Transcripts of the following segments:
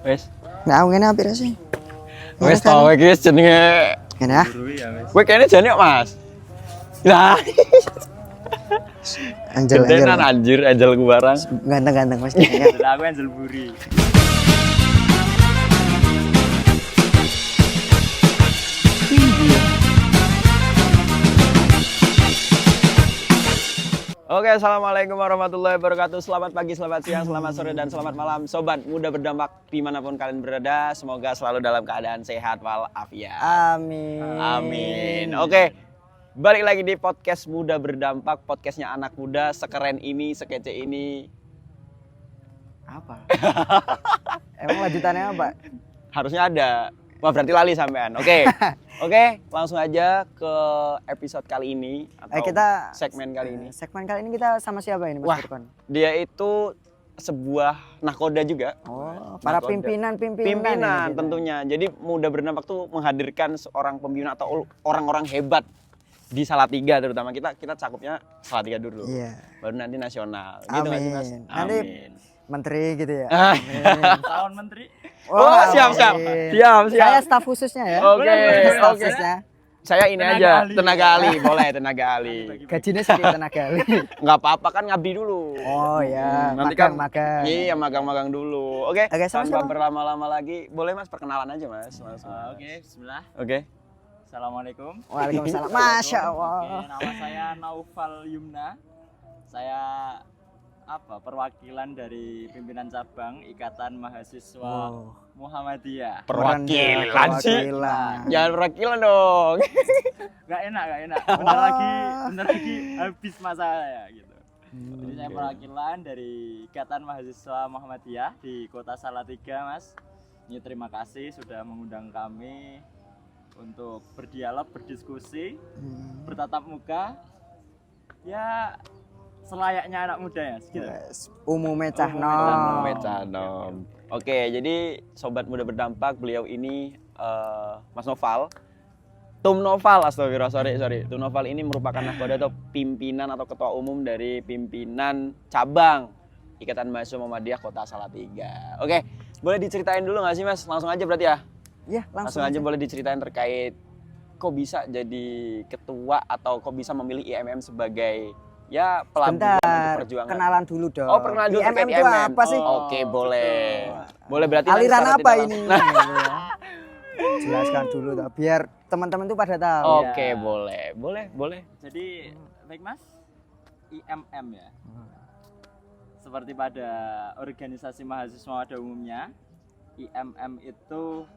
Wes. Nah, ngene apik sih. Wes tau iki jenenge. Ngene ya. Kowe kene jane kok, Mas. Lah. Angel Gentenan anjir, Angel ku barang. Ganteng-ganteng Mas kayaknya. Lah aku Angel Buri. Oke, assalamualaikum warahmatullahi wabarakatuh. Selamat pagi, selamat siang, selamat sore, dan selamat malam, sobat muda berdampak dimanapun kalian berada. Semoga selalu dalam keadaan sehat walafiat. Amin. Amin. Oke, balik lagi di podcast Muda Berdampak, podcastnya anak muda sekeren ini, sekece ini. Apa? Emang lanjutannya apa? Harusnya ada. Wah, berarti lali sampean. Oke. Oke, langsung aja ke episode kali ini atau segmen kali ini. Segmen kali ini kita sama siapa ini Mas Wah, Burkon? dia itu sebuah nahkoda juga. Oh, para Nahkoda. pimpinan Pimpinan tentunya. Jadi Muda Berdampak tuh menghadirkan seorang pimpinan atau orang-orang hebat di Salatiga, terutama kita cakupnya Salatiga dulu. Iya. Baru nanti nasional. Gitu nggak sih, Mas? Amin. Nanti menteri gitu ya. Tahun menteri. Oh, siap. Saya staf khususnya ya. Oke, Staf oke. khususnya. Saya ini Tenaga aja, ahli. tenaga ahli, boleh tenaga ahli. Gajinya sedikit tenaga ahli. Nggak apa-apa kan ngabdi dulu. Oh ya, Nanti kan magang. Iya, magang-magang dulu. Oke, Oke, tanpa sama-sama. berlama-lama lagi, boleh Mas perkenalan aja Mas. Oke, bismillah. Oke. Assalamualaikum. Waalaikumsalam. Masya Oke, Allah. nama saya Naufal Yumna. Saya perwakilan dari pimpinan cabang Ikatan Mahasiswa Oh. Muhammadiyah. Perwakilan sih. Perwakilan. Jangan perwakilan dong. Gak enak. Bentar lagi habis masa saya gitu. Jadi saya Oke. perwakilan dari Ikatan Mahasiswa Muhammadiyah di Kota Salatiga, Mas. Ini terima kasih sudah mengundang kami untuk berdialog, berdiskusi, bertatap muka. Ya selayaknya anak muda ya, gitu. Umume cah Umume nom. cah Metanom. Oke, jadi sobat muda berdampak, beliau ini Mas Noval. Tum Noval, astagfirullah, sorry. Tum Noval ini merupakan nahkoda atau pimpinan atau ketua umum dari pimpinan cabang Ikatan Mahasiswa Muhammadiyah Kota Salatiga. Oke, boleh diceritain dulu nggak sih Mas? Langsung aja berarti ya? Ya, Langsung aja boleh diceritain terkait kok bisa jadi ketua atau kok bisa memilih IMM sebagai ya pelabuhan untuk Bentar, perjuangan. kenalan dulu dong. Oh, perkenalan dulu IMM terkait itu IMM. apa sih? Oke, boleh. Boleh berarti nanti Aliran secara apa tidak ini? langsung. Jelaskan dulu toh, biar teman-teman tuh pada tahu. Oke, Ya. boleh. Jadi, baik Mas, IMM ya. Seperti pada organisasi mahasiswa pada umumnya, IMM itu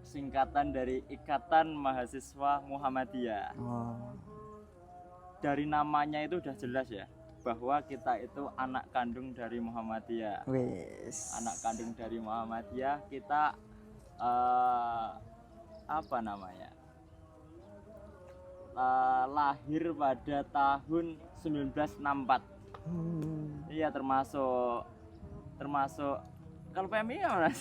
singkatan dari Ikatan Mahasiswa Muhammadiyah. Oh. Dari namanya itu udah jelas ya, bahwa kita itu anak kandung dari Muhammadiyah. Wis. Anak kandung dari Muhammadiyah, kita lahir pada tahun 1964. Iya, termasuk kalau PMI ya Mas.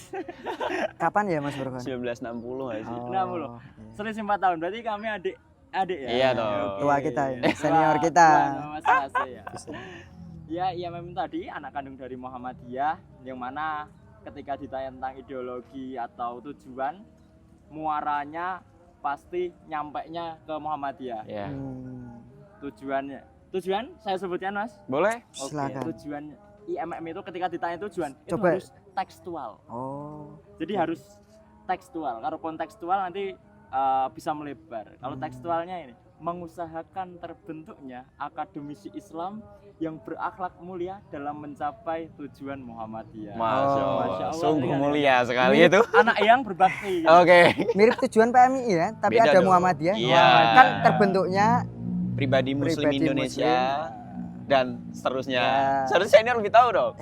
Kapan ya Mas Burkon? 1960 nggak sih? 60. Selisih 4 tahun. Berarti kami adik ya. Iya dong. Oke. Tua kita ini, Tua- senior kita. tua Mas Yase ya. Ya, IMM tadi anak kandung dari Muhammadiyah, yang mana ketika ditanya tentang ideologi atau tujuan, muaranya pasti nyampainya ke Muhammadiyah. Ya. Tujuan saya sebutkan Mas. Boleh? Oke, Silakan. tujuan IMM itu ketika ditanya tujuan itu Coba. harus tekstual. Oh. Jadi harus tekstual. Kalau kontekstual nanti bisa melebar. Kalau tekstualnya ini mengusahakan terbentuknya akademisi Islam yang berakhlak mulia dalam mencapai tujuan Muhammadiyah. Masya Oh. Allah. Masya Allah, Sungguh kan? mulia sekali Ini itu. anak yang berbakti. Oke. Mirip tujuan PMI ya, tapi Beda ada dong. Muhammadiyah. Iya. Kan terbentuknya Pribadi Muslim Pribadi Indonesia dan seterusnya. Ya. Seharusnya senior lebih tahu dong.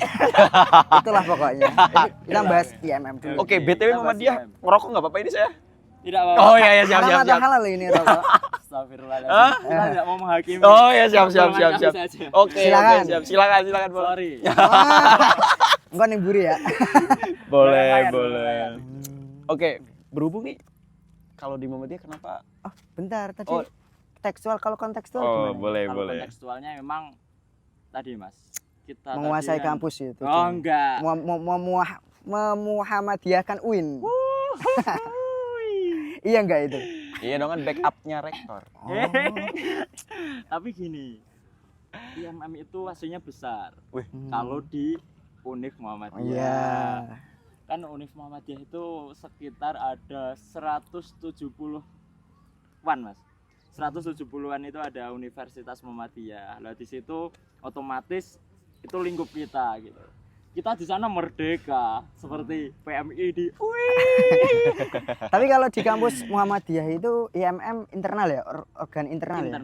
itulah pokoknya. Jadi kita bahas IMM dulu. Oke, Oke, BTW kita Muhammadiyah bahas ngerokok nggak apa-apa ini saya? Tidak apa-apa. Oh iya siap. Haram atau halal ini rokok? Astagfirullahaladzim. Hah? Kita tidak mau menghakimi. Oh ya siap. Golongan kami saja. Oke, Silakan. siap. Silakan boleh. Sorry. Enggak nih buri ya. Boleh. Lumayan. Oke, berhubung nih kalau di Muhammadiyah kenapa? Oh, bentar tadi Oh. tekstual, kalau kontekstual Oh, gimana? boleh. Kalau kontekstualnya memang tadi Mas, kita Menguasai tadi kan- kampus itu. Oh enggak. memuhammadiyahkan UIN. Iya enggak itu? Iya dong kan backupnya rektor. Tapi gini, IMM itu hasilnya besar. Wih, Kalau di Univ Muhammadiyah. Iya. Kan Univ Muhammadiyah itu sekitar ada 170-an, Mas. 170-an itu ada Universitas Muhammadiyah. Lah di situ otomatis itu lingkup kita gitu. Kita di sana merdeka seperti PMI di Tapi kalau di kampus Muhammadiyah itu IMM internal ya, organ internal ya.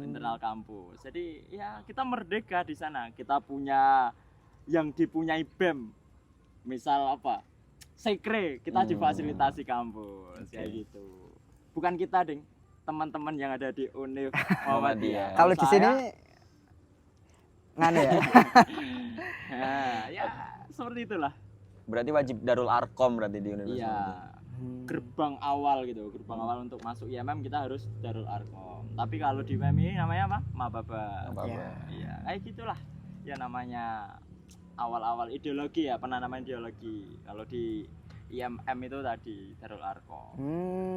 internal kampus. Jadi ya kita merdeka di sana. Kita punya yang dipunyai BEM. Misal apa? Sekre, kita difasilitasi kampus kayak gitu. Bukan kita, Ding. Teman-teman yang ada di Univ Muhammadiyah. Kalau di sini ngane ya. Nah, ya seperti itulah. Berarti wajib Darul Arkom berarti di Universitas. Iya. Gerbang awal gitu. Gerbang awal untuk masuk IMM kita harus Darul Arkom. Tapi kalau di PMI namanya apa? Mababa. Iya, kayak gitulah. Ya namanya awal-awal ideologi ya, penanaman ideologi. Kalau di IMM itu tadi Darul Arkom.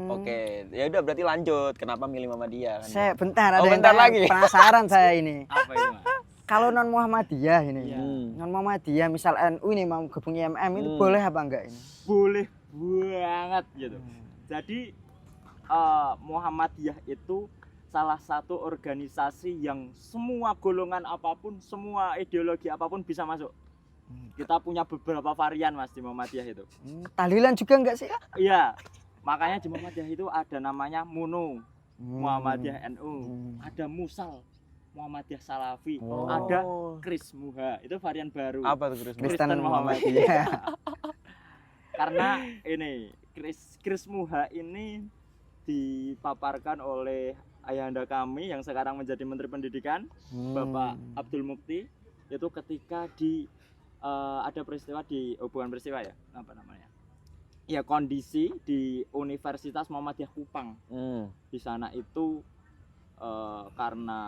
Oke, ya udah berarti lanjut. Kenapa milih Muhammadiyah kan? Saya bentar ada Oh, yang bentar tanya, lagi. penasaran saya ini. Apa itu, Mas? Kalau non Muhammadiyah ini, Iya. non Muhammadiyah misal NU ini mau gabung IMM itu boleh apa enggak ini? Boleh banget gitu. Jadi Muhammadiyah itu salah satu organisasi yang semua golongan apapun, semua ideologi apapun bisa masuk. Kita punya beberapa varian, Mas, di Muhammadiyah itu. Tahlilan juga enggak sih? Iya. Makanya di Muhammadiyah itu ada namanya MUNU, Muhammadiyah NU, ada Musal, Muhammadiyah Salafi, ada Krismuha. Itu varian baru. Apa tuh Chris? Kristen Muhammadiyah. Karena ini Krismuha ini dipaparkan oleh ayahanda kami yang sekarang menjadi Menteri Pendidikan, Bapak Abdul Mukti, itu ketika ada peristiwa bukan peristiwa ya, apa namanya? Ya kondisi di Universitas Muhammadiyah Kupang. Di sana itu karena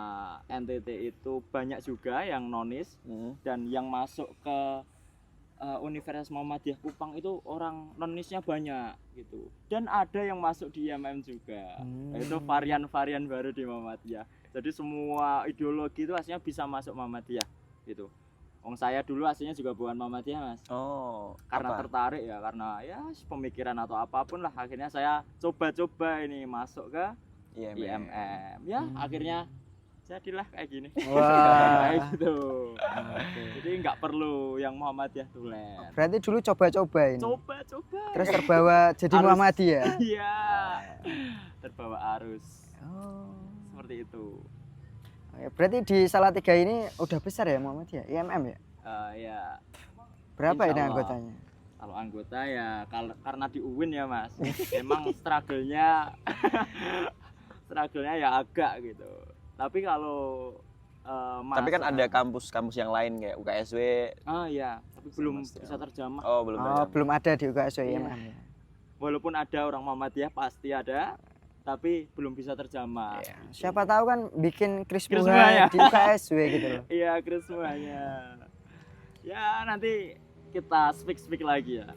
NTT itu banyak juga yang nonis dan yang masuk ke Universitas Muhammadiyah Kupang itu orang nonisnya banyak gitu. Dan ada yang masuk di IMM juga. Itu varian-varian baru di Muhammadiyah. Jadi semua ideologi itu aslinya bisa masuk Muhammadiyah gitu. Wong saya dulu aslinya juga bukan Muhammadiyah, Mas. Oh, Karena apa? tertarik ya, karena ya pemikiran atau apapun lah, akhirnya saya coba-coba ini masuk ke IMM. Ya, akhirnya jadilah kayak gini. Wah. Kayak gitu. Jadi nggak perlu yang Muhammadiyah tulen. Berarti dulu coba-coba ini. Coba-coba. Terus terbawa jadi Arus. Muhammadiyah. Iya. Terbawa arus. Oh. Seperti itu. Berarti di Salatiga ini udah besar ya Muhammadiyah, IMM ya? Ya. Berapa Insya ini Allah. anggotanya? Kalau anggota ya karena di UIN ya, Mas. Emang struggle-nya ya agak gitu. Tapi kalau Tapi kan ada kampus-kampus yang lain kayak UKSW. iya, tapi belum bisa terjamah. Oh, belum Oh, ada. belum ada di UKSW Iya. IMM ya. Walaupun ada orang Muhammadiyah pasti ada, tapi belum bisa terjamah. Iya. Siapa tahu kan bikin Krismuha Krismuha ya. di UKSW gitu loh. Iya, Chris semuanya. Ya, nanti kita speak lagi ya.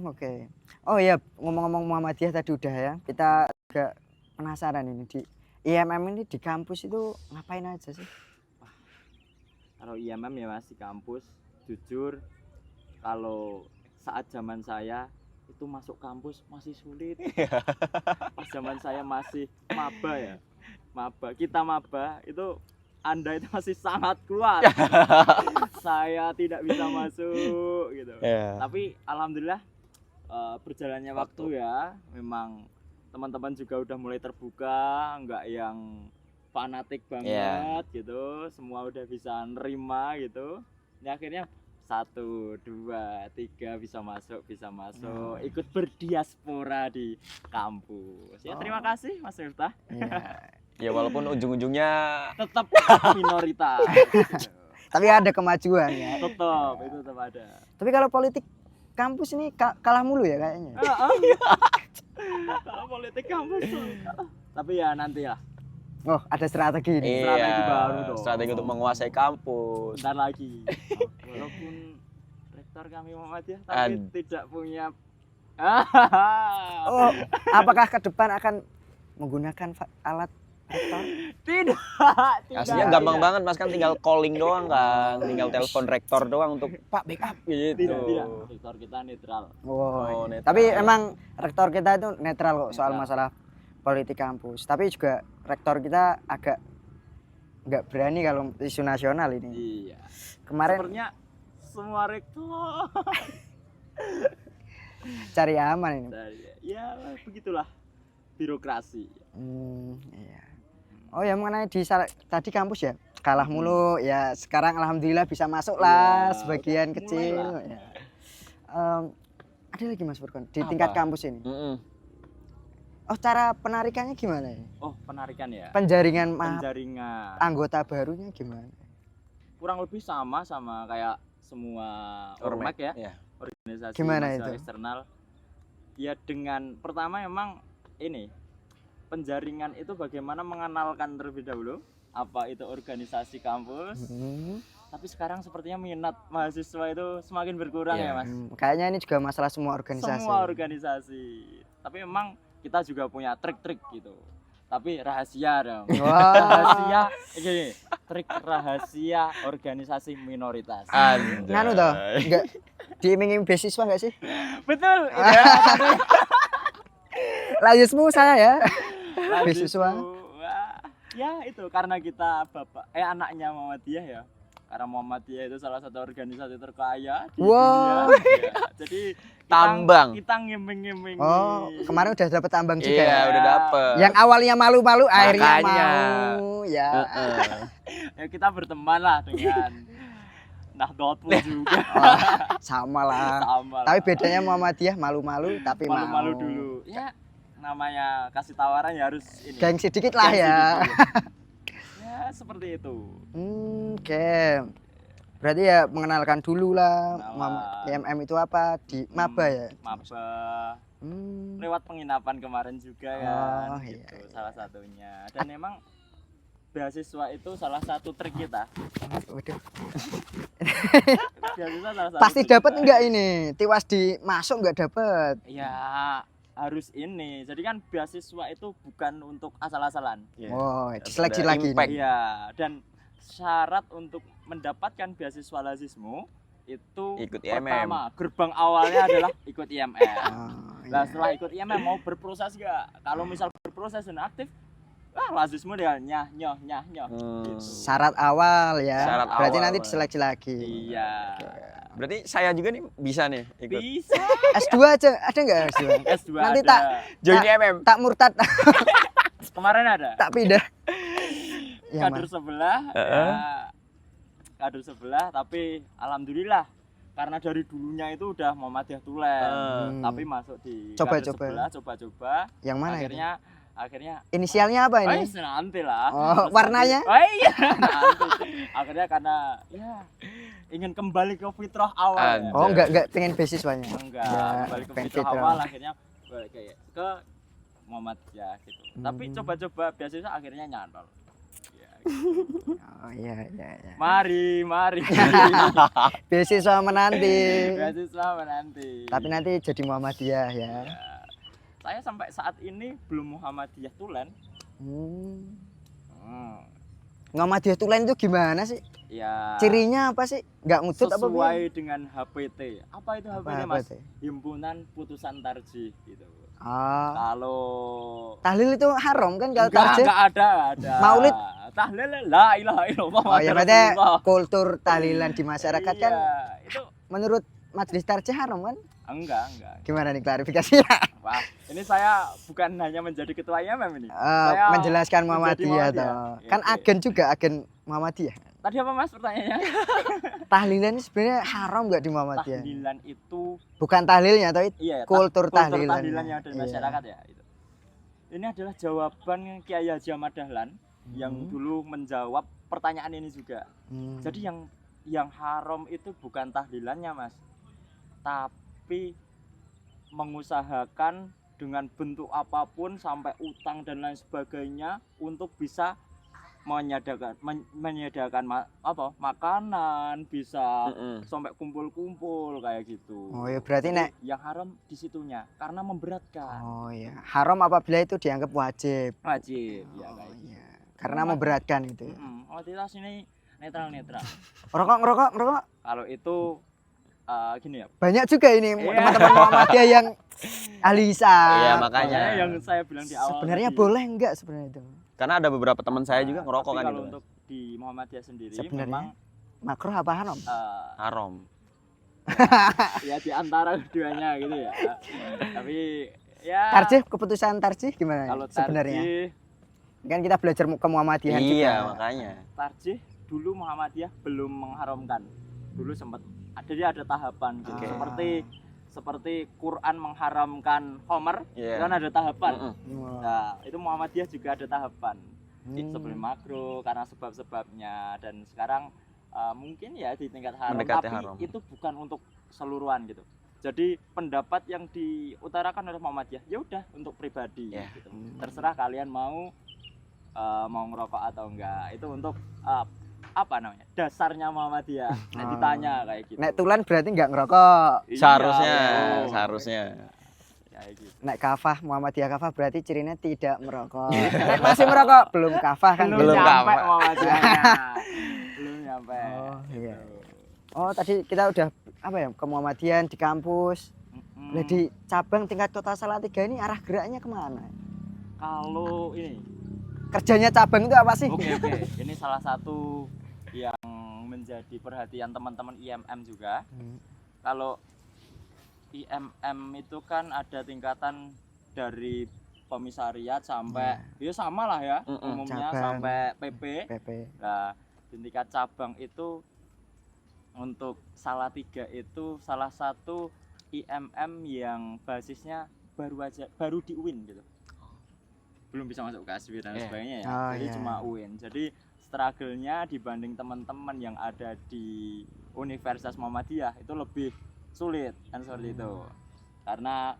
Oke. Oh iya, ngomong-ngomong Muhammadiyah tadi udah ya. Kita juga penasaran ini di IMM ini di kampus itu ngapain aja sih? Kalau IMM ya Mas di kampus, jujur kalau saat zaman saya itu masuk kampus masih sulit. Pas zaman saya masih maba ya. Kita maba itu Anda itu masih sangat kuat. Saya tidak bisa masuk gitu. Iya. Tapi alhamdulillah berjalannya waktu ya, memang teman-teman juga udah mulai terbuka, nggak yang fanatik banget gitu, semua udah bisa nerima gitu. Ya akhirnya 1, 2, 3 bisa masuk, ikut berdiaspora di kampus. Ya terima kasih Mas Miftah. Ya walaupun ujung-ujungnya Tetap minoritas. Tapi ada kemajuan ya. Tetap itu tetap ada. Tapi kalau politik kampus ini kalah mulu ya kayaknya. Kalau politik kampus kalah. Tapi ya nanti ya. Oh, ada strategi ini. Strategi baru dong. strategi untuk menguasai kampus. Bentar lagi. Walaupun rektor kami Muhammadiyah tapi tidak punya Oh, apakah ke depan akan menggunakan alat rektor? tidak. Aslinya gampang banget Mas, kan tinggal calling doang kan, tinggal telepon rektor doang untuk Pak backup gitu. Tidak. Rektor kita netral. Oh, netral. tapi emang rektor kita itu netral kok soal masalah politik kampus. Tapi juga rektor kita agak nggak berani kalau isu nasional ini. Iya. Kemarin Sepertinya semua rektor cari aman ini. ya begitulah birokrasi. Iya. Oh ya mengenai tadi kampus ya kalah mulu ya, sekarang alhamdulillah bisa masuk lah Iya, sebagian udah kecil. mulai lah. Ya. Ada lagi Mas Furkon di tingkat kampus ini. Oh, cara penarikannya gimana ya? Oh, penarikan ya. Penjaringan Penjaringan. anggota barunya gimana? Kurang lebih sama kayak semua ormas ya. Iya. Organisasi Gimana mahasiswa itu? eksternal. Ya dengan pertama memang ini penjaringan itu bagaimana mengenalkan terlebih dahulu apa itu organisasi kampus. Tapi sekarang sepertinya minat mahasiswa itu semakin berkurang ya Mas. Kayaknya ini juga masalah semua organisasi. Semua organisasi. Tapi memang kita juga punya trik-trik gitu. Tapi rahasia dong. Wah. Rahasia gini, trik rahasia organisasi minoritas. Nganu toh, enggak diiming-iming beasiswa enggak sih? Betul. Layusmu saya ya. Lanjut Beasiswa. tuh. Wah, ya itu karena kita anaknya Muhammadiyah ya. Karena Muhammadiyah itu salah satu organisasi terkaya di Wah. dunia. Ya, jadi Tambang. Kita ngiming-ngiming. Oh, kemarin udah dapet tambang juga. Iya, ya? udah dapet. Yang awalnya malu-malu akhirnya Makanya. mau ya. Ya kita berteman lah dengan Nahdlatul juga. Sama lah. Sama Tapi lah. bedanya Muhammadiyah malu-malu tapi malu-malu mau. dulu. Ya namanya kasih tawaran ya harus ini. Gengsi dikit lah Gengsi ya. dikit. Ya seperti itu. Oke. Berarti ya mengenalkan dulu lah Kenalan. IMM itu apa di Maba ya. Maba. Hmm. Lewat penginapan kemarin juga kan. Oh, Gitu, iya. salah satunya. Dan memang beasiswa itu salah satu trik kita. Waduh. Beasiswa salah satu Pasti trik dapat kita. enggak ini? Tiwas di masuk enggak dapat. Ya harus ini. Jadi kan beasiswa itu bukan untuk asal-asalan. Oh, diseleksi Ada lagi. impact. Nih. Iya, dan syarat untuk mendapatkan beasiswa lazismu itu Ikut IMM. pertama gerbang awalnya adalah ikut IMM. Oh, Nah iya. setelah ikut IMM mau berproses gak? Kalau misal berproses dan aktif, lazismu dia nyah. Gitu. Syarat awal ya. Syarat Berarti awal, nanti Pak. diseleksi lagi. Iya. Berarti saya juga nih bisa nih ikut. Bisa. S2 aja ada enggak S2? S2 Nanti ada. Join Tak- IMM. Tak murtad, Kemarin ada. tak pindah. Ya, Kader Mas. sebelah. Heeh. Ya, kader sebelah tapi alhamdulillah karena dari dulunya itu udah Muhammadiyah Tulen. Hmm. Tapi masuk di Coba-coba. kader sebelah, coba-coba. Yang mana Akhirnya itu? Inisialnya apa ini? nanti lah. Oh, Terus warnanya? nanti- oh iya nanti. Akhirnya karena ya ingin kembali ke fitrah awal ya. Oh, enggak pengen beasiswanya. Enggak, Ya, kembali ke pengen fitrah fitrah. awal akhirnya balik ke Muhammadiyah gitu. Tapi Hmm. coba-coba beasiswa akhirnya nyantol. Ya, Oh iya. mari. Beasiswa menanti. Beasiswa menanti. Tapi nanti jadi Muhammadiyah ya. Ya, saya sampai saat ini belum Muhammadiyah Tulen. Muhammadiyah Tulen itu gimana sih? Ya. Cirinya apa sih? Enggak ngutut apa sesuai piye? dengan HPT. Apa itu HPT Apa Mas? tuh? Himpunan Putusan Tarjih gitu. Ah, Kalau tahlil itu haram kan kalau enggak, tarjih? enggak ada. Maulid? Tahlil la ilaha illallah. Oh ya Muhammadur berarti Rasulullah. kultur tahlilan di masyarakat kan Iya, itu menurut majelis tarjih haram kan? enggak. Gimana nih klarifikasinya? Wah, ini saya bukan hanya menjadi ketua IMM ini. Menjelaskan menjadi Muhammadiyah Muhammadiyah. toh. Kan Oke. agen juga agen Muhammadiyah. Tadi apa Mas pertanyaannya? Tahlilan ini sebenarnya haram nggak di Muhammadiyah? Tahlilan itu Bukan tahlilnya toh, iya, kultur tahlilan. tahlilan yang ada di Iya. masyarakat ya itu. Ini adalah jawaban Kiai Haji Ahmad Dahlan yang dulu menjawab pertanyaan ini juga. Jadi yang haram itu bukan tahlilannya Mas, tapi mengusahakan dengan bentuk apapun sampai utang dan lain sebagainya untuk bisa menyediakan makanan, bisa Mm-mm. sampai kumpul-kumpul kayak gitu. Oh ya berarti Jadi nek yang haram di situnya karena memberatkan. oh ya haram apabila itu dianggap wajib. Wajib ya Oh kayak gitu. iya. Karena memberatkan itu. Otoritas ini netral. Ngerokok. Kalau itu gini ya. Banyak juga ini Iya. teman-teman Muhammadiyah yang ahli hisab. Iya, makanya. yang saya bilang di awal. Sebenarnya tadi. boleh enggak sebenarnya itu? Karena ada beberapa teman saya juga ngerokok Tapi kan kalau gitu. untuk di Muhammadiyah sendiri Sebenarnya memang makruh apa haram? Haram. ya di antara keduanya gitu ya. Tapi ya Tarjih, keputusan tarjih gimana kalau sebenarnya? tarjih, Kan kita belajar ke Muhammadiyahan juga. Iya, makanya. tarjih dulu Muhammadiyah belum mengharamkan. Dulu sempat jadi ada tahapan gitu. Oke. Seperti Quran mengharamkan homer, Iya. kan ada tahapan. Mm-mm. Wah. Nah, itu Muhammadiyah juga ada tahapan. Sebelum Hmm. makro karena sebab-sebabnya dan sekarang mungkin ya di tingkat haram Mendekati tapi haram. itu bukan untuk keseluruhan gitu. Jadi pendapat yang diutarakan oleh Muhammadiyah ya udah untuk pribadi Ya. gitu. Terserah kalian mau ngerokok atau enggak. Itu untuk apa namanya? Dasarnya Muhammadiyah. Nek Ah. ditanya kayak gitu. Nek tulen berarti enggak ngerokok. Iya, Seharusnya, betul. seharusnya. Kayak gitu. Nek kafah Muhammadiyah kafah berarti cirinya tidak merokok. Nek masih merokok belum kafah kan? Belum Belum nyampe kapan. Muhammadiyahnya. Belum nyampe. Oh, iya. Gitu. Oh tadi kita udah apa ya ke Muhammadiyahan di kampus. Mm-mm. Lah di cabang tingkat Kota Salatiga ini arah geraknya kemana? Kalau ini Kerjanya cabang itu apa sih? Oke. Ini salah satu yang menjadi perhatian teman-teman IMM juga. Hmm. Kalau IMM itu kan ada tingkatan dari komisariat sampai ya sama lah ya Mm-mm, umumnya cabang. sampai PP. PP. Nah, di tingkat cabang itu untuk Salatiga itu salah satu IMM yang basisnya baru di UIN gitu. Belum bisa masuk ke ASW dan Iya. sebagainya ya. Oh, Jadi iya. cuma UIN. Jadi struggle-nya dibanding teman-teman yang ada di Universitas Muhammadiyah itu lebih sulit kan seperti itu. Karena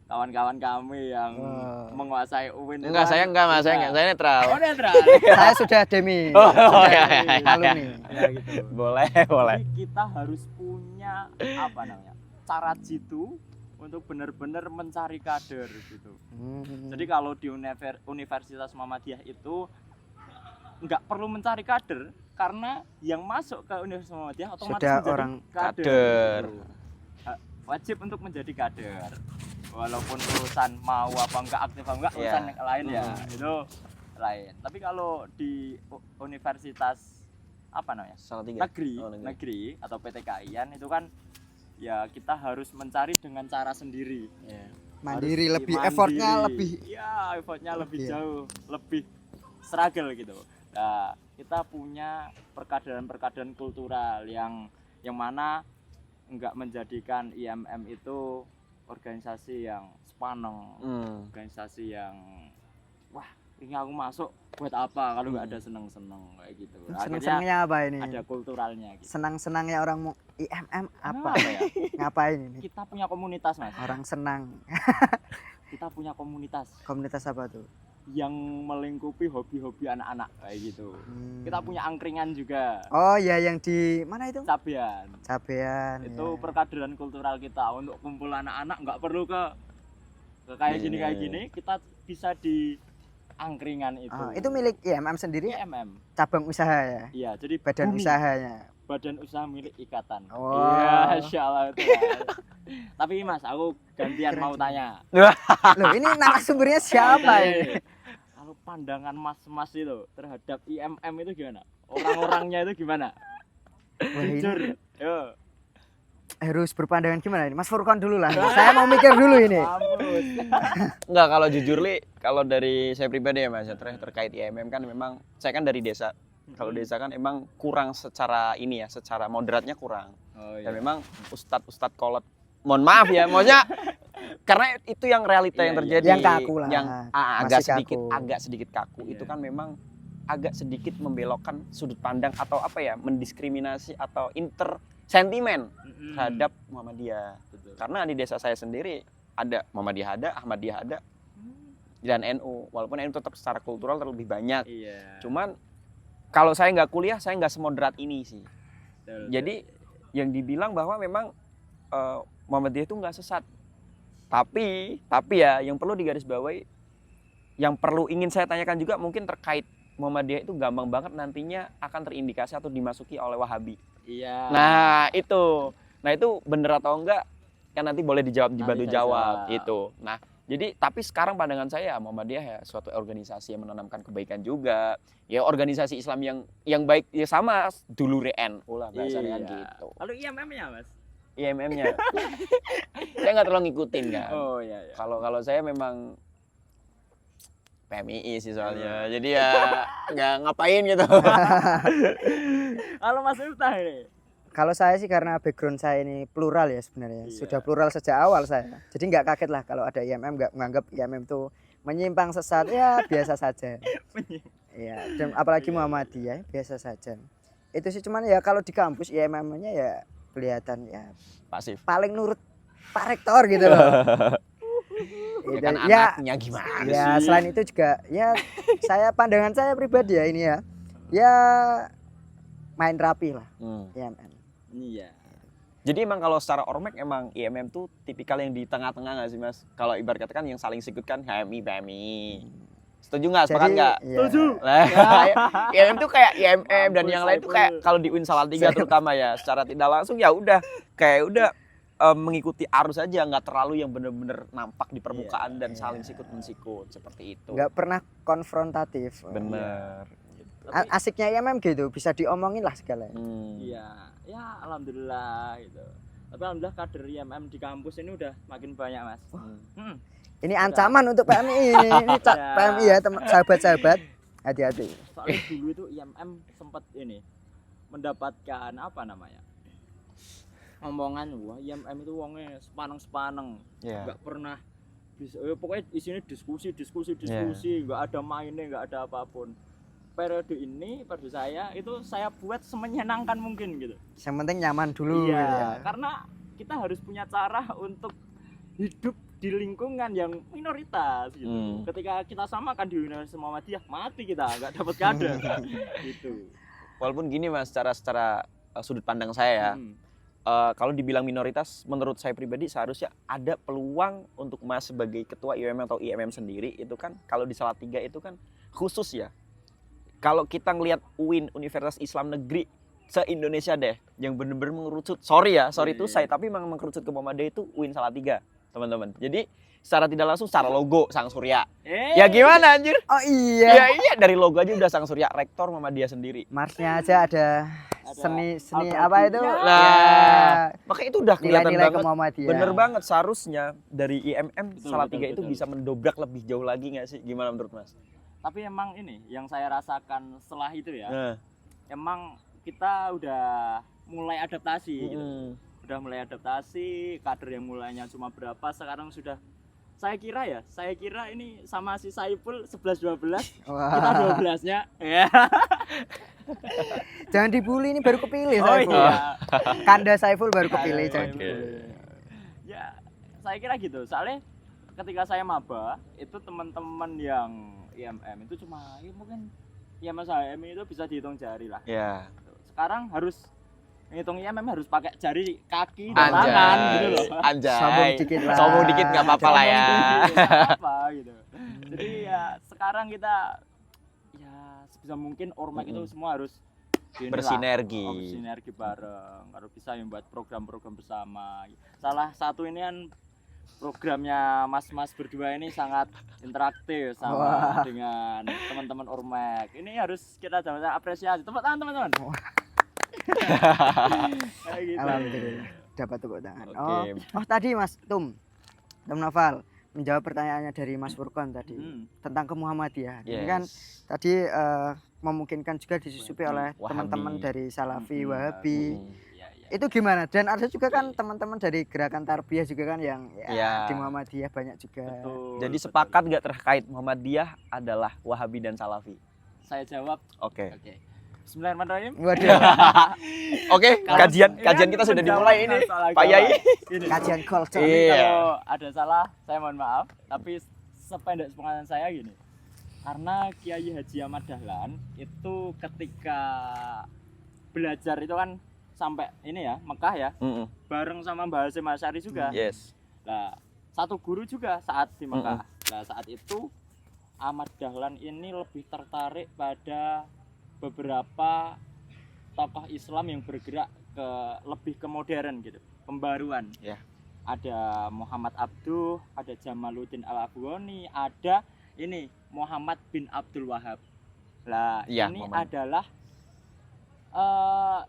kawan-kawan kami yang Oh. menguasai UIN Enggak, saya enggak, Mas. Saya enggak. Saya netral. Oh, netral. Saya sudah demi. Oh, Sudah iya, iya, iya. alumni. Ya gitu. Boleh. Jadi kita harus punya apa namanya? Cara jitu untuk benar-benar mencari kader gitu. Hmm. Jadi kalau di Universitas Muhammadiyah itu nggak perlu mencari kader karena yang masuk ke Universitas Muhammadiyah otomatis Sudah menjadi orang kader. gitu. Wajib untuk menjadi kader. Walaupun urusan mau apa enggak aktif apa enggak Iya. urusan yang lain ya Hmm. itu lain. Tapi kalau di universitas apa namanya? Salatiga. negeri, Oh, negeri. negeri atau PTKI-an itu kan ya kita harus mencari dengan cara sendiri. Iya. Mandiri Harus lebih mandiri. effortnya lebih. Ya, effortnya lebih Iya. jauh, lebih struggle gitu. Nah, kita punya perkadaran-perkadaran kultural yang mana enggak menjadikan IMM itu organisasi yang sepaneng, organisasi yang wah ini aku masuk buat apa kalau nggak ada seneng-seneng kayak gitu. Akhirnya Senang-senangnya apa ini? ada kulturalnya gitu. Senang-senangnya orang mau IMM apa? Kenapa ya? Ngapain ini? Kita punya komunitas, Mas. Orang senang. Kita punya komunitas Komunitas apa tuh? yang melingkupi hobi-hobi anak-anak kayak gitu. Hmm. Kita punya angkringan juga. Oh ya yang di mana itu? Cabean. Cabean. Itu ya. perkadaran kultural kita untuk kumpul anak-anak nggak perlu ke kayak Iya, gini iya, kayak iya. gini, kita bisa di angkringan itu. Oh, itu milik IMM sendiri, IMM. cabang usaha ya. Iya, jadi Badan bumi. usahanya. Badan usaha milik ikatan. Oh. Iya, insyaallah itu. Mas. Tapi Mas, aku gantian Keren mau juga. tanya. Loh, ini narasumbernya siapa ini? Kalau pandangan Mas itu terhadap IMM itu gimana? Orang-orangnya itu gimana? Wah, ini Jujur. Yo. harus berpandangan gimana ini? Mas Furkon dulu lah. Saya mau mikir dulu ini. Mampus. Enggak, kalau jujur Li, kalau dari saya pribadi ya Mas, ya, terkait IMM kan memang saya kan dari desa. Kalau desa kan emang kurang secara ini ya, secara moderatnya kurang. Oh Dan iya. memang ustadz kolot, mohon maaf ya, maksudnya karena itu yang realita yang Iya, iya. terjadi, Yang kaku lah. yang Masih agak sedikit kaku. Iya. Itu kan memang agak sedikit membelokkan sudut pandang atau apa ya, mendiskriminasi atau sentimen Mm-mm. terhadap Muhammadiyah. Betul. Karena di desa saya sendiri ada Muhammadiyah ada, Ahmadiyah ada, dan NU. Walaupun NU tetap secara kultural terlebih banyak. Iya. Cuman kalau saya nggak kuliah, saya nggak semoderat ini sih. Betul. Jadi yang dibilang bahwa memang Muhammadiyah itu nggak sesat. Tapi ya yang perlu digarisbawahi, yang perlu ingin saya tanyakan juga mungkin terkait Muhammadiyah itu gampang banget nantinya akan terindikasi atau dimasuki oleh Wahabi. Iya. Nah itu bener atau enggak? Kan nanti boleh dijawab, dibantu Nanti saya jawab jawab. itu. Nah jadi tapi sekarang pandangan saya Muhammadiyah ya suatu organisasi yang menanamkan kebaikan juga. Ya organisasi Islam yang baik ya sama dulu NU lah bahasanya Iya. gitu. Lalu IMM-nya, Mas? IMM-nya saya nggak terlalu ngikutin kan. Oh iya. Kalau saya memang PMII sih soalnya. Jadi ya nggak ngapain gitu. Kalau Mas Miftah ini. Kalau saya sih karena background saya ini plural ya sebenarnya. Iya. Sudah plural sejak awal saya. Jadi nggak kaget lah kalau ada IMM nggak menganggap IMM itu menyimpang sesat, ya biasa saja. Ya, dan apalagi Muhammadiyah biasa saja. Itu sih cuman ya kalau di kampus IMM-nya ya kelihatan ya Pasif. paling nurut Pak Rektor gitu loh. Ya kan Ya, anaknya gimana ya sih? selain itu juga ya pandangan saya pribadi ya ini ya main rapi lah IMM. Iya. Jadi emang kalau secara ormek emang IMM tuh tipikal yang di tengah-tengah nggak sih mas? Kalau ibarat kata kan yang saling sikut kan HMI, PMI. Setuju nggak? Sepakat nggak? ya, Setuju. Lah, IMM tuh kayak IMM dan yang lain tuh Saiful. kayak kalau di UIN Salatiga terutama ya secara tidak langsung ya udah mengikuti arus aja, nggak terlalu yang bener-bener nampak di permukaan dan saling sikut mensikut seperti itu. nggak pernah konfrontatif. Bener. Asiknya IMM gitu bisa diomongin lah segala. Iya. Ya alhamdulillah gitu. Tapi alhamdulillah kader IMM di kampus ini udah makin banyak, Mas. Ini ancaman untuk PMI ini Ya. PMI ya sahabat-sahabat hati-hati. Soalnya dulu itu IMM sempat ini mendapatkan apa namanya? Omongan, wah IMM itu wongnya sepaneng-sepaneng. Ya. Nggak pernah bisa pokoknya isinya diskusi, Ya. nggak ada mainnya, nggak ada apapun. Periode saya itu saya buat semenyenangkan mungkin gitu. Yang penting nyaman dulu Iya, ya. karena kita harus punya cara untuk hidup di lingkungan yang minoritas gitu. Ketika kita samakan di Universitas Muhammadiyah, mati kita, nggak dapat kader. Gitu. Walaupun gini mas, secara sudut pandang saya ya, kalau dibilang minoritas, menurut saya pribadi seharusnya ada peluang untuk mas sebagai ketua IMM atau IMM sendiri itu kan kalau di Salatiga itu kan khusus ya. Kalau kita ngelihat UIN Universitas Islam Negeri se-Indonesia deh yang bener-bener mengerucut, sorry itu saya tapi memang mengerucut ke Muhammadiyah itu UIN Salatiga teman-teman. Jadi secara tidak langsung secara logo Sang Surya. Ya gimana anjir? Oh iya. Iya dari logo aja udah Sang Surya, rektor Muhammadiyah sendiri. Marsnya aja ada seni apa itu? Nah, makanya itu udah kelihatan Nilai-nilai banget. Muhammadiyah. Bener banget seharusnya dari IMM Betul, Salatiga betul, itu betul. bisa mendobrak lebih jauh lagi nggak sih? Gimana menurut mas? Tapi emang ini yang saya rasakan setelah itu ya, Nah, emang kita udah mulai adaptasi gitu. Udah mulai adaptasi, kader yang mulainya cuma berapa sekarang sudah saya kira ini sama si Saiful 11-12, Wah. kita 12-nya. Ya. Jangan dibully ini baru kepilih Oh Saiful. iya. Kanda Saiful baru kepilih Oke. jangan Oke. dibully. Ya, saya kira gitu. Soalnya ketika saya maba, itu teman-teman yang IMM itu cuma ya mungkin ya Mas IMM itu bisa dihitung jari lah. ya. Sekarang harus ngitung IMM harus pakai jari kaki dan tangan gitu loh. Anjay. Sombong dikit lah. Sombong dikit nggak apa-apa lah ya. Nggak apa gitu. Jadi ya sekarang kita ya sebisa mungkin ormek itu semua harus inilah, Bersinergi. bersinergi bareng. Kalau bisa yang buat program-program bersama. Salah satu ini kan programnya mas-mas berdua ini sangat interaktif sama dengan teman-teman ormek. Ini harus kita sama-sama apresiasi. Tepuk tangan teman-teman. Kayak gitu. Alhamdulillah dapat tepuk tangan. Oke. Oh tadi Mas Tum Noval menjawab pertanyaannya dari Mas Furqon tadi tentang ke Muhammadiyah. Ini kan tadi memungkinkan juga disusupi oleh Wahabi. teman-teman dari Salafi, Wahabi. Iya, iya. Itu gimana? Dan ada juga kan teman-teman dari gerakan Tarbiyah juga kan yang Ya. di Muhammadiyah banyak juga. Betul, Jadi betul. sepakat nggak terkait Muhammadiyah adalah Wahabi dan Salafi? Saya jawab. Oke. Oke. Bismillahirrahmanirrahim. Waduh, Oke, kajian kita sudah dimulai ini, Pak Yai. kajian culture. Iya. Kalau ada salah, saya mohon maaf. Tapi sependek sepengetahuan saya gini. Karena Kiai Haji Ahmad Dahlan itu ketika belajar itu kan sampai ini ya Mekah ya, bareng sama Mbah Hasyim Asy'ari juga. Yes. Nah, satu guru juga saat di Mekah. Nah, saat itu Ahmad Dahlan ini lebih tertarik pada beberapa tokoh Islam yang bergerak lebih ke modern gitu, pembaruan. Ya. Ada Muhammad Abduh, ada Jamaluddin Al-Afghani, ada ini Muhammad bin Abdul Wahab. Lah, Ya, ini Muhammad. adalah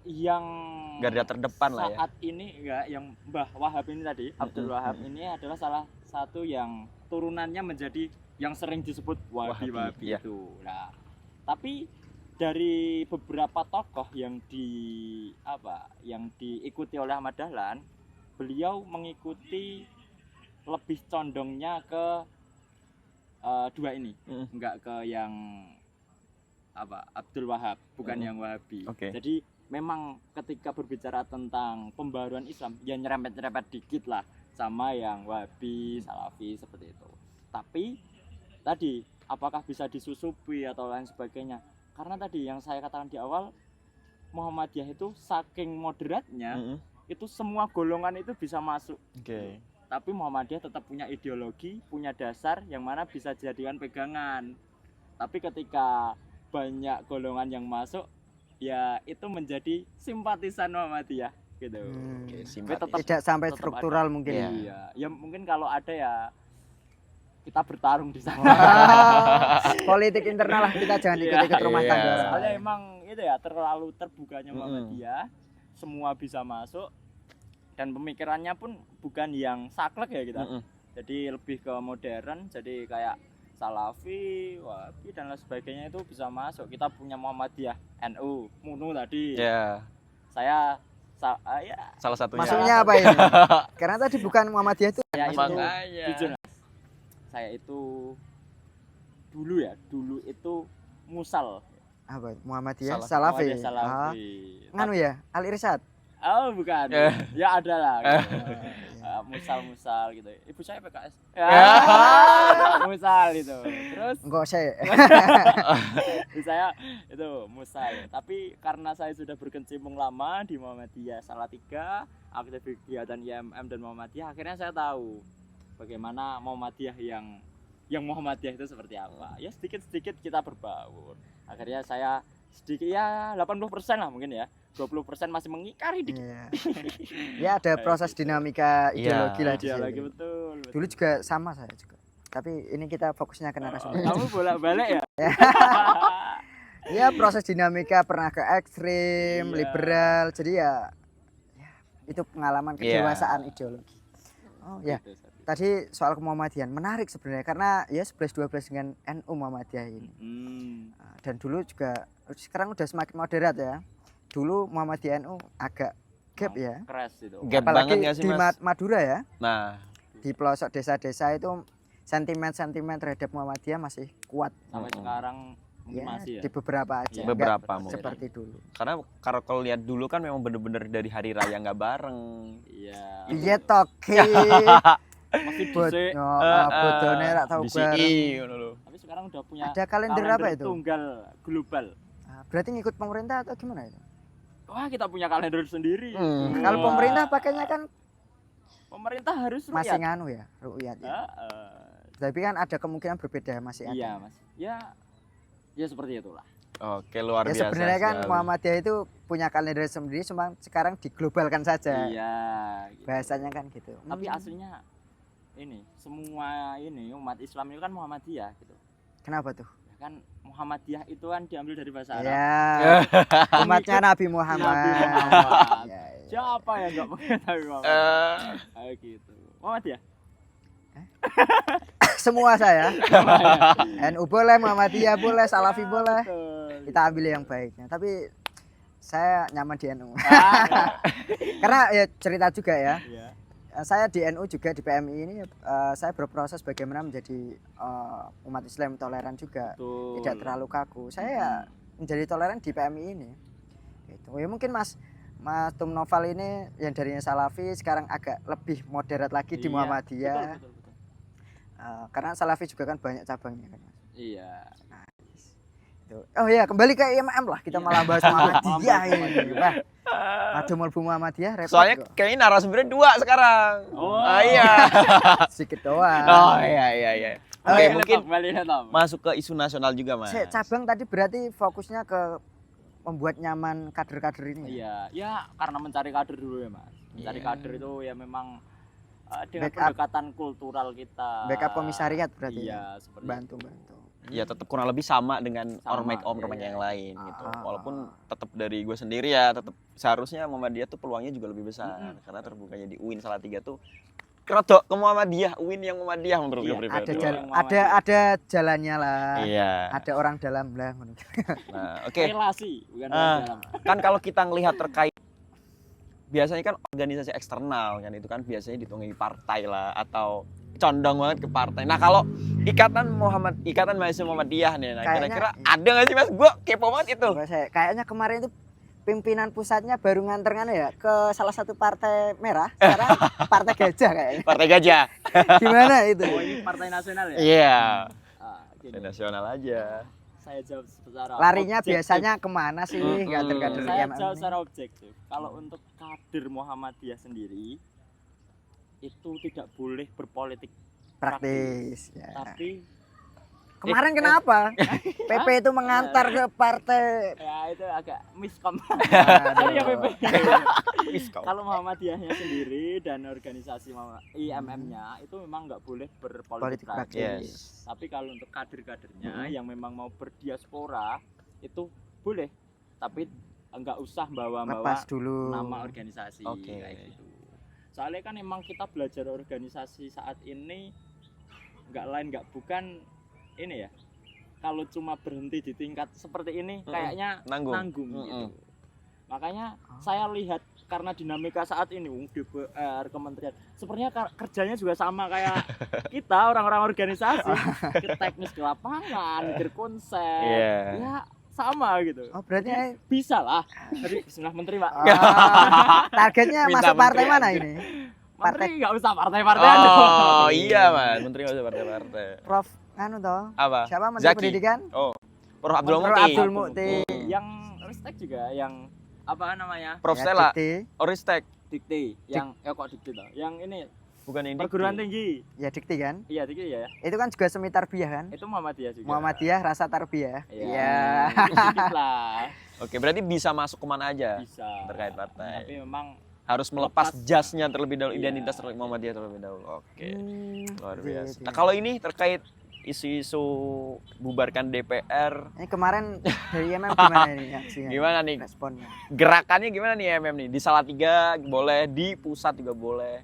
yang Garda terdepan lah ya. saat ini enggak, yang Mbah Wahab ini tadi, Abdul Wahab ini adalah salah satu yang turunannya menjadi yang sering disebut Wahabi ya. itu. Nah, tapi dari beberapa tokoh yang diikuti oleh Ahmad Dahlan, beliau mengikuti lebih condongnya ke dua ini, enggak ke yang Abdul Wahab, bukan yang Wahabi. Oke. Jadi memang ketika berbicara tentang pembaruan Islam, ya nyerempet-nyerempet dikit lah sama yang Wahabi, Salafi seperti itu. Tapi tadi apakah bisa disusupi atau lain sebagainya? Karena tadi yang saya katakan di awal, Muhammadiyah itu saking moderatnya, itu semua golongan itu bisa masuk. Oke. Tapi Muhammadiyah tetap punya ideologi, punya dasar yang mana bisa dijadikan pegangan. Tapi ketika banyak golongan yang masuk, ya itu menjadi simpatisan Muhammadiyah gitu. Oke, Tapi Tidak sampai tetap struktural ada. mungkin. Iya, ya mungkin kalau ada ya kita bertarung di sana. Politik internal lah, kita jangan ikut-ikut rumah Iya. tangga. Soalnya emang itu ya terlalu terbukanya Muhammadiyah, semua bisa masuk dan pemikirannya pun bukan yang saklek ya kita. Jadi lebih ke modern, jadi kayak Salafi, Wahabi dan lain sebagainya itu bisa masuk. Kita punya Muhammadiyah, NU, MUNU tadi. Ya. Saya Salah satunya. Maksudnya apa ini? Karena tadi bukan Muhammadiyah itu. saya itu Makanya. jujur Mas, saya itu dulu itu musal. Apa? Muhammadiyah, Salafi. Salafi. Muhammadiyah Ah, Salafi. nganu ya, Al Irsyad. Oh bukan, ya ada lah. Gitu. Musal gitu. Ibu saya PKS. Musal itu. Terus Enggak saya. saya itu musal. Tapi karena saya sudah berkecimpung lama di Muhammadiyah Salatiga, aktif kegiatan IMM dan Muhammadiyah, akhirnya saya tahu bagaimana Muhammadiyah yang Muhammadiyah itu seperti apa. Ya sedikit-sedikit kita berbaur. Akhirnya saya sedikit ya 80% lah mungkin ya. 20% masih mengingkari dikit. Iya. Ya ada proses dinamika ideologi lah di Ideologi situ. betul. Dulu juga sama saya juga. Tapi ini kita fokusnya ke narasumber. Kamu bolak-balik ya? Ya proses dinamika pernah ke ekstrim, Iya. liberal. Jadi ya itu pengalaman kedewasaan ideologi. Oh ya. Gitu, Sat. Tadi soal Muhammadiyah menarik sebenarnya karena ya 11-12 dengan NU Muhammadiyah ini. Dan dulu juga sekarang udah semakin moderat ya. Dulu Muhammadiyah NU agak gap ya. Keras itu. Gap Apalagi banget nggak sih, di Mas? Madura ya. Nah, Di pelosok desa-desa itu sentimen-sentimen terhadap Muhammadiyah masih kuat. Sampai sekarang mungkin Ya, masih ya. di beberapa aja. Iya. Nggak Beberapa mungkin. seperti dulu. karena kalau lihat dulu kan memang bener-bener dari hari raya nggak bareng. Iya. Iya toki. Masih dhisik. Bodone rak tau bareng. DCI ngono lho. Tapi sekarang udah punya Ada kalender apa itu? tunggal global. Ah, berarti ngikut pemerintah atau gimana itu? Wah, kita punya kalender sendiri. Kalau Wah. pemerintah pakainya kan pemerintah harus masih rukyat. nganu ya, rukyat ya. Heeh. Tapi kan ada kemungkinan berbeda masih ada. Iya, Mas. Ya seperti itulah. Oke, luar Ya biasa. sebenarnya kan sekali. Muhammadiyah itu punya kalender sendiri, cuma sekarang diglobalkan saja. Iya. Gitu. Bahasanya kan gitu. Tapi aslinya ini semua ini umat Islam itu kan Muhammadiyah gitu. Kenapa tuh? Ya kan Muhammadiyah itu kan diambil dari bahasa Arab. Ya, umatnya Nabi Muhammad. Nabi Muhammad. Ya, ya. Siapa yang enggak mengetahui Muhammad? Kayak gitu. Muhammadiyah. Semua saya. NU boleh, Muhammadiyah boleh, Salafi boleh. Betul. Kita ambil yang baiknya. Tapi saya nyaman di NU. Ah, Karena ya cerita juga ya. iya. Saya di NU juga di PMI ini saya berproses bagaimana menjadi umat Islam toleran juga. Betul. Tidak terlalu kaku. Saya menjadi toleran di PMI ini. Gitu. Ya mungkin Mas Tum Noval ini yang darinya Salafi sekarang agak lebih moderat lagi di Iya, Muhammadiyah. betul, betul. Karena Salafi juga kan banyak cabangnya kan Mas. Iya. Tuh. Oh ya, kembali ke IMM lah. Kita malah bahas Muhammadiyah ini. Wah. Ada Mulbu Muhammadiyah repot Soalnya kok. kayaknya narasumbernya 2 sekarang. Oh. Iya. Sedikit doang. Oh iya. Oh, Oke, iya. mungkin Balik laptop. masuk ke isu nasional juga, Mas. Cabang tadi berarti fokusnya ke membuat nyaman kader-kader ini. Iya, ya karena mencari kader dulu ya Mas. Mencari Iya. kader itu ya memang dengan Backup. pendekatan kultural kita. Backup komisariat berarti. Iya, seperti Bantu. Ya tetap kurang lebih sama dengan Sama, ormek iya. yang lain gitu. Ah. Walaupun tetap dari gue sendiri ya tetap seharusnya Muhammadiyah tuh peluangnya juga lebih besar karena terbukanya di UIN Salatiga tuh kerodok ke Muhammadiyah, UIN yang Muhammadiyah menurut gue Iya, pribadi. Ada jalannya lah. Iya. Ada orang dalam lah. Nah, oke. relasi, bukan Ah. dalam. Kan kalau kita ngelihat terkait biasanya kan organisasi eksternal kan itu kan biasanya ditunggangi partai lah atau condong banget ke partai. Nah, kalau ikatan mahasiswa Muhammadiyah nih, nah, Kayaknya- kira-kira ada nggak sih Mas? Gua kepo banget itu. Kayaknya kemarin itu pimpinan pusatnya baru nganter ya ke salah satu partai merah, sekarang partai gajah kayaknya. Partai Gajah. Gimana itu? Oh, ini partai nasional ya? Iya. Gini, Partai nasional aja. saya jawab secara Larinya objektif. biasanya kemana sih kader-kader Saya IMM jawab ini? secara objektif. Kalau untuk kader Muhammadiyah sendiri itu tidak boleh berpolitik Praktis. Ya. tapi Kemarin kenapa? PP itu mengantar ke partai. ya itu agak miskom. Aduh. Sorry ya PP. Miskom. Kalau Muhammadiyahnya sendiri dan organisasi IMM-nya itu memang nggak boleh berpolitik Politik praktis. Yes. Tapi kalau untuk kader-kadernya yang memang mau berdiaspora itu boleh, tapi nggak usah bawa-bawa Lepas dulu. nama organisasi Oke. kayak gitu. Soalnya kan emang kita belajar organisasi saat ini nggak lain nggak bukan ini ya. Kalau cuma berhenti di tingkat seperti ini kayaknya Nanggung. gitu. Makanya saya lihat karena dinamika saat ini DPR, kementerian sepertinya kerjanya juga sama kayak kita orang-orang organisasi, teknis di lapangan, mikir konsep. Iya. Ya sama gitu. Oh, berarti Bisa lah. Jadi bismillah menteri, Pak. targetnya Minta masuk partai menteri mana aja. ini? Menteri nggak usah partai-partai. Oh iya Mas, menteri nggak usah partai-partai. Prof anu toh. Apa? Siapa Menteri Zaki. Pendidikan? Oh, Prof Abdul Prof Mukti. Abdul Mukti. Yang Ristek juga yang apa namanya? Prof Ya, Stella. Dikti. Oristek. Dikti. Yang kok Dikti toh? Yang ini Bukan ini. perguruan tinggi. Ya Dikti kan? Iya, Dikti ya. Itu kan juga semi tarbiyah kan? Itu Muhammadiyah juga. Muhammadiyah rasa tarbiyah. Iya. Dikit lah. Oke, berarti bisa masuk kemana aja Bisa. terkait partai. Tapi memang Harus melepas Lepas. jasnya terlebih dahulu, Iya. identitas Muhammadiyah terlebih dahulu. Oke. Luar biasa. Gitu. Nah, kalau ini terkait isu-isu bubarkan DPR, Ini kemarin dari IMM gimana ini aksinya? gimana nih? Responnya? Gerakannya gimana nih MM nih? Di Salatiga boleh, di pusat juga boleh.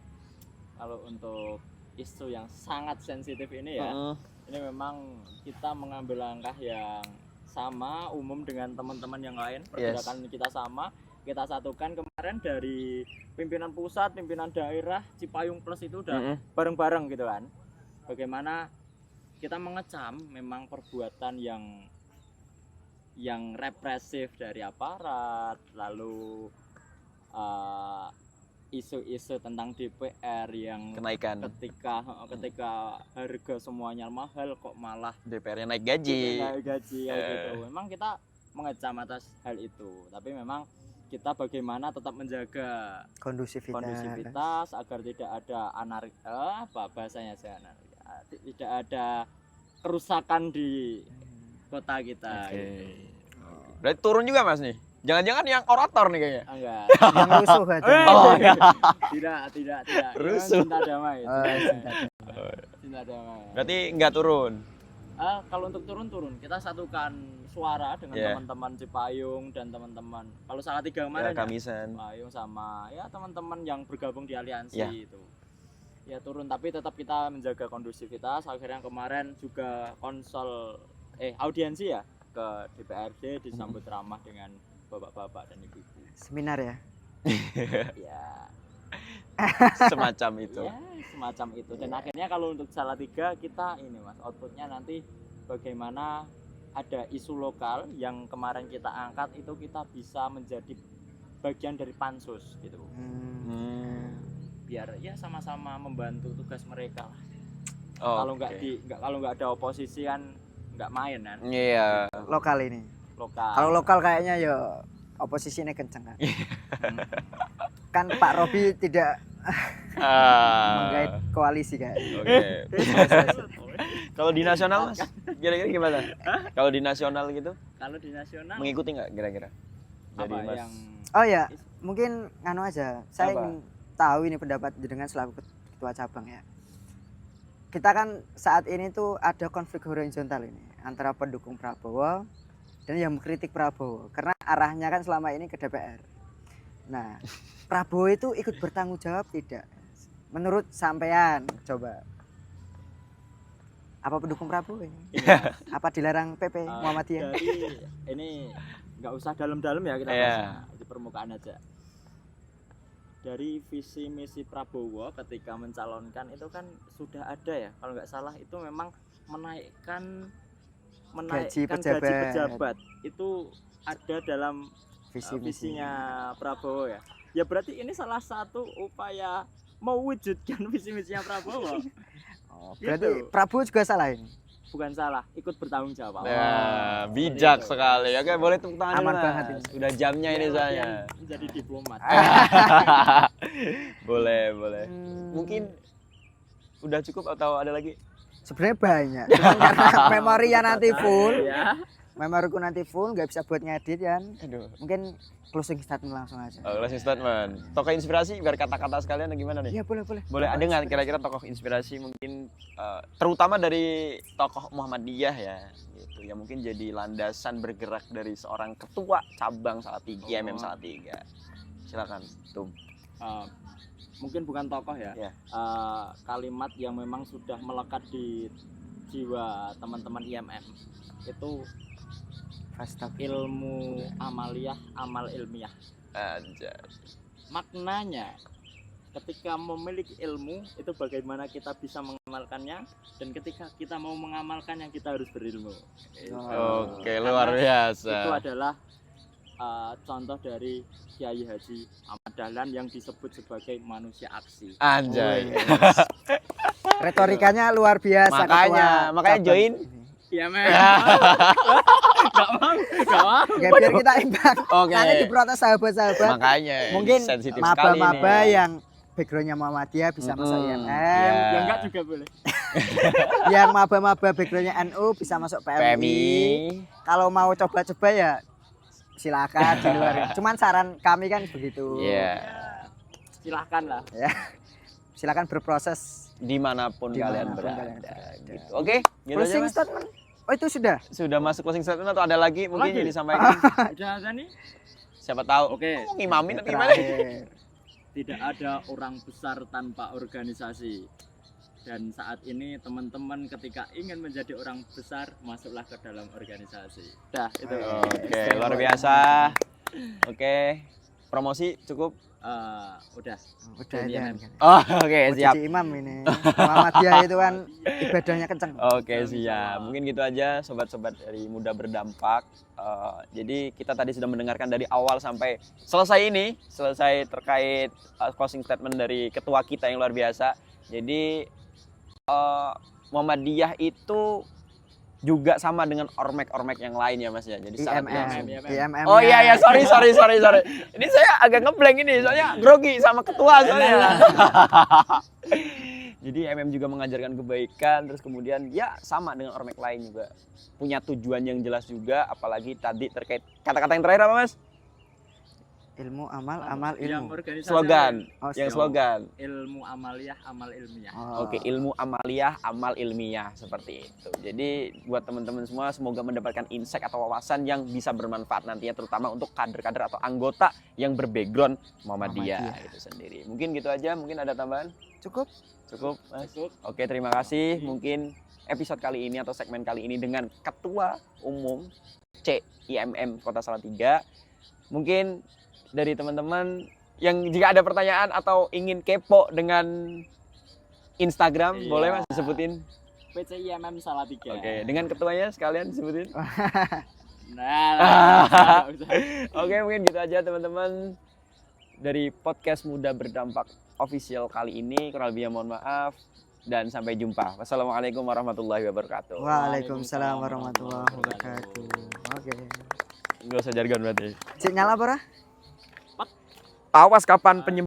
kalau untuk isu yang sangat sensitif ini ya, Heeh. ini memang kita mengambil langkah yang sama umum dengan teman-teman yang lain. Pergerakan kita sama, kita satukan. Kemarin dari pimpinan pusat, pimpinan daerah, Cipayung Plus itu udah Mm-mm. bareng-bareng gitu kan. Bagaimana kita mengecam memang perbuatan yang represif dari aparat, lalu isu-isu tentang DPR yang Kenaikan ketika harga semuanya mahal kok malah DPR-nya naik gaji. naik gaji ya gitu. Memang kita mengecam atas hal itu, tapi memang kita bagaimana tetap menjaga kondusivitas agar tidak ada apa bahasanya tidak ada kerusakan di kota kita. Oke. Gitu. Berarti turun juga Mas nih. Jangan-jangan yang orator nih kayaknya. Enggak. yang rusuh aja. Oh, iya. tidak. Rusuh. Cinta damai. Oh, cinta. Cinta damai. Berarti nggak turun. Kalau untuk turun kita satukan suara dengan Yeah. teman-teman Cipayung dan teman-teman kalau Salatiga Ya, kemarin ya, Kamisan. Cipayung sama ya teman-teman yang bergabung di aliansi Yeah. itu ya turun, tapi tetap kita menjaga kondusivitas. Akhirnya kemarin juga audiensi ya ke DPRD, disambut ramah dengan bapak-bapak dan ibu-ibu. Seminar ya. Ya, Semacam itu. ya semacam itu. Dan akhirnya kalau untuk Salatiga kita ini Mas, outputnya nanti bagaimana ada isu lokal yang kemarin kita angkat itu kita bisa menjadi bagian dari pansus gitu. Biar ya sama-sama membantu tugas mereka lah. Oh, Kalau nggak ada oposisi kan nggak main kan. Iya. Lokal ini. Lokal. Kalau lokal kayaknya ya oposisinya kenceng kan. Kan Pak Robi tidak menggait koalisi kayak. Oke. Kalau di nasional Mas, kira-kira gimana? Kalau di nasional gitu, Kalau di nasional mengikuti nggak kira-kira? Jadi apa Mas, yang Oh ya, mungkin nganu aja. Saya Apa? ingin tahu ini pendapat jenengan selaku ketua cabang ya. Kita kan saat ini tuh ada konflik horizontal ini antara pendukung Prabowo dan yang mengkritik Prabowo karena arahnya kan selama ini ke DPR. Nah, Prabowo itu ikut bertanggung jawab tidak? Menurut sampean, coba. Apa pendukung Prabowo ini? Iya. Apa dilarang PP Muhammadiyah? Dari ini nggak usah dalam-dalam ya, kita Iya. bahas di permukaan aja. Dari visi misi Prabowo ketika mencalonkan itu kan sudah ada ya, kalau nggak salah itu memang menaikkan Gaji gaji pejabat. pejabat itu ada dalam Visi visinya Prabowo ya. Ya berarti ini salah satu upaya mewujudkan visi misinya Prabowo. Oh, berarti Gitu. Prabowo juga salah ini. Bukan salah, ikut bertanggung jawab. nah, bijak Gitu. sekali. Oke, boleh tepuk tangan Aman dulu, banget Mas. ini. Udah jamnya ini Biar saya. latihan menjadi diplomat. Boleh, boleh. Hmm. Mungkin udah cukup atau ada lagi? Sebenarnya banyak. Cuman karena memorinya nanti full, Ya. memoriku nanti full nggak bisa buat ngedit kan. Aduh. Mungkin closing statement langsung aja. Oh, closing statement. Tokoh inspirasi biar kata-kata sekalian atau gimana nih? Iya boleh boleh. Boleh ada nggak kira-kira tokoh inspirasi mungkin terutama dari tokoh Muhammadiyah ya gitu yang mungkin jadi landasan bergerak dari seorang ketua cabang Salatiga IMM Salatiga. Silakan, Tum. Mungkin bukan tokoh ya. Ya. Kalimat yang memang sudah melekat di jiwa teman-teman IMM itu Astagfirullah. ilmu amaliyah, amal ilmiah. Aja. Maknanya ketika memiliki ilmu itu bagaimana kita bisa mengamalkannya, dan ketika kita mau mengamalkan yang kita harus berilmu. Oke, luar biasa. Itu adalah contoh dari Kiai Haji Ahmad Dahlan yang disebut sebagai manusia aksi. Anjay. Retorikanya luar biasa. Makanya ketua join. cabang ini. Iya men. Gak mau. Oke, biar kita imbang. Oke. Nanti diprotes sahabat-sahabat. Makanya Mungkin sensitif sekali maba-maba nih. yang backgroundnya Muhammadiyah bisa masuk IMM. Ya. Ya enggak juga boleh. Yang maba-maba backgroundnya NU bisa masuk PMI. PMI. Kalau mau coba-coba ya silakan di luar. Cuman saran kami kan begitu. Iya. Silahkan lah. Ya. Silakan berproses. Dimanapun kalian Dimanapun berada. kalian berada. Gitu. Oke, gitu aja Closing Mas. statement. Oh itu sudah. Sudah masuk closing statement atau ada lagi mungkin Lagi? yang disampaikan? Udah ada nih. Siapa tahu. Oke. Mau ngimamin atau gimana? Terakhir. Tidak ada orang besar tanpa organisasi. Dan saat ini teman-teman ketika ingin menjadi orang besar, masuklah ke dalam organisasi. Dah, itu. Oke, luar biasa. Oke. Promosi cukup. Udah. Udah Iya, ya. men. Oh, oke, Mau siap. jadi imam ini. Muhammadiyah itu kan ibadahnya kenceng. Oke, siap. Mungkin gitu aja sobat-sobat dari Muda Berdampak. Jadi kita tadi sudah mendengarkan dari awal sampai selesai terkait closing statement dari ketua kita yang luar biasa. Jadi Muhammadiyah itu juga sama dengan ormek-ormek yang lain ya Mas ya. Jadi sangat IMM. IMM. Oh iya sorry. Ini saya agak ngeblank ini soalnya grogi sama ketua soalnya. Jadi MM juga mengajarkan kebaikan, terus kemudian ya sama dengan ormek lain juga punya tujuan yang jelas juga, apalagi tadi terkait kata-kata yang terakhir apa Mas? Ilmu amal, amal Yang ilmu. organisasi Slogan, Oh, yang slogan. slogan. ilmu amaliyah, amal ilmiah. Oh. Oke, ilmu amaliyah, amal ilmiah seperti itu. Jadi buat teman-teman semua semoga mendapatkan insight atau wawasan yang bisa bermanfaat nantinya terutama untuk kader-kader atau anggota yang berbackground Muhammadiyah itu sendiri. Mungkin gitu aja, mungkin ada tambahan? Cukup. Cukup, Mas. Cukup. Oke, terima kasih. Mungkin episode kali ini atau segmen kali ini dengan Ketua Umum CIMM Kota Salatiga. Mungkin dari teman-teman yang jika ada pertanyaan atau ingin kepo dengan Instagram, Iya. boleh Mas disebutin? PCIMM Salatiga. Oke, dengan ketuanya sekalian disebutin. Nah, nggak usah. Oke, mungkin gitu aja teman-teman dari podcast Muda Berdampak official kali ini. Kurang lebihnya mohon maaf. dan sampai jumpa. Wassalamualaikum warahmatullahi wabarakatuh. Waalaikumsalam warahmatullahi wabarakatuh. Oke. Nggak usah jargon berarti. Cik nyala apa ora? Awas kapan penyembuhan